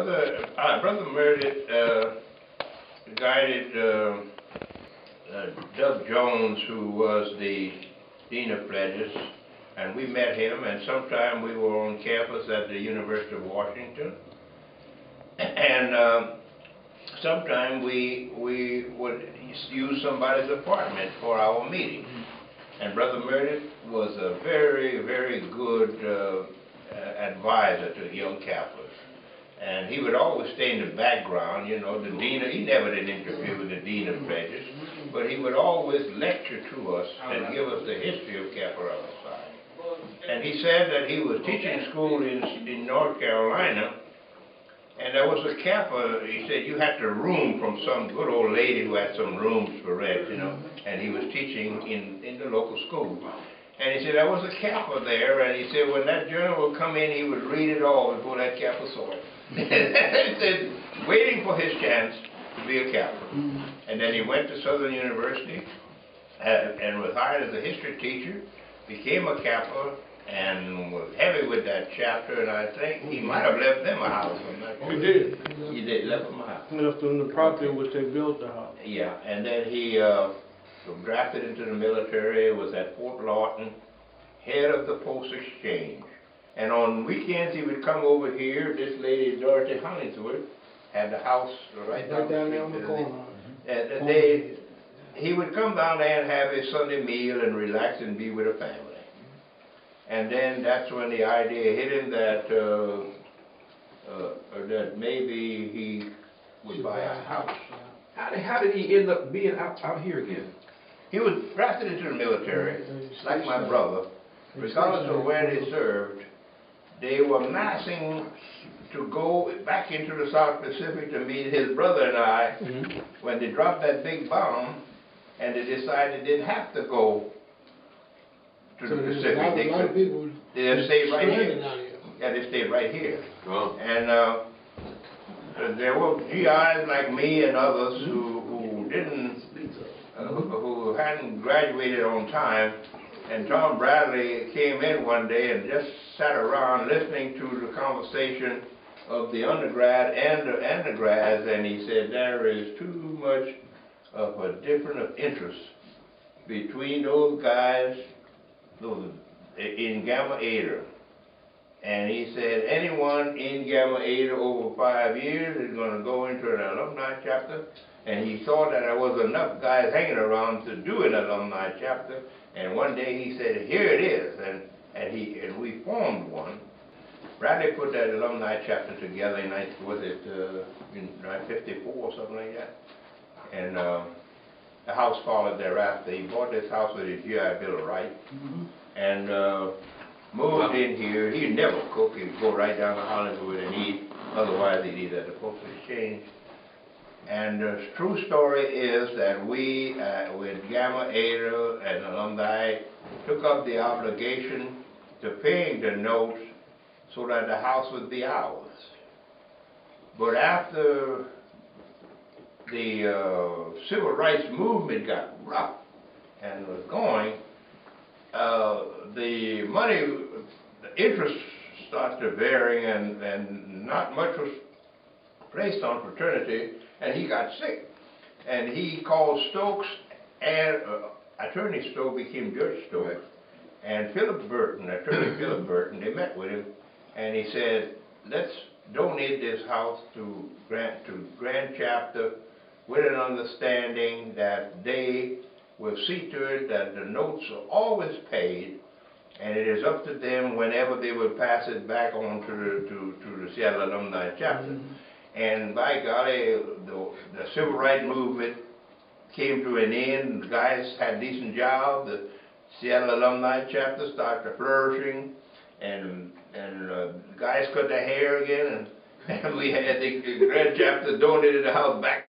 Brother Meredith guided Doug Jones, who was the Dean of Pledges, and we met him, and sometime we were on campus at the University of Washington, and sometime we would use somebody's apartment for our meetings. And Brother Meredith was a very, very good advisor to young Kappas. And he would always stay in the background, you know, the dean. He never did interview with the Dean of Pledges, but he would always lecture to us and give us the history of Kappa Alpha Psi. And he said that he was teaching school in North Carolina, and there was a Kappa. He said you had to room from some good old lady who had some rooms for rent, you know, and he was teaching in the local school. And he said there was a Kappa there, and he said when that journal would come in, he would read it all before that Kappa saw it. He said, waiting for his chance to be a Kappa. And then he went to Southern University and was hired as a history teacher, became a Kappa, and was heavy with that chapter, and I think he might have left them a house. I'm not sure. He did. He did, left them a house. He left them the property which they built the house. Yeah, and then he was drafted into the military, was at Fort Lawton, head of the Post Exchange. And on weekends he would come over here. This lady, Dorothy Hollingsworth, had the house right down there on the corner. And he would come down there and have his Sunday meal and relax and be with a family. And then that's when the idea hit him that that maybe he would buy a house. How did he end up being out here again? He was drafted into the military, like my brother. Regardless of where they served, they were massing to go back into the South Pacific to meet his brother and I when they dropped that big bomb, and they decided they didn't have to go to the Pacific. They stayed right here. Yeah, they stayed right here. Oh. And there were GIs like me and others who hadn't graduated on time. And Tom Bradley came in one day and just sat around listening to the conversation of the undergrad and the undergrads, and he said there is too much of a difference of interest between those guys in Gamma Eta. And he said anyone in Gamma Eta over 5 years is going to go into an alumni chapter, and he saw that there was enough guys hanging around to do an alumni chapter. And one day he said, here it is, and we formed one. Bradley put that alumni chapter together in 1954 or something like that. And the house followed thereafter. He bought this house with his GI Bill of Rights, and moved in here. He'd never cook. He'd go right down to Hollywood and eat. Otherwise, he'd eat at the Post Exchange. And the true story is that we, with Gamma Eta and alumni, took up the obligation to paying the notes so that the house would be ours. But after the civil rights movement got rough and was going, the money, the interest started varying, and not much was placed on fraternity. And he got sick, and he called Stokes, and Attorney Stokes became Judge Stokes, and Philip Burton, Attorney Philip Burton. They met with him, and he said, let's donate this house to Grand Chapter with an understanding that they will see to it that the notes are always paid, and it is up to them whenever they will pass it back on to the Seattle Alumni Chapter. And by golly, the civil rights movement came to an end. The guys had decent jobs. The Seattle Alumni Chapter started flourishing, and guys cut their hair again, and we had the Grand Chapter donated the house back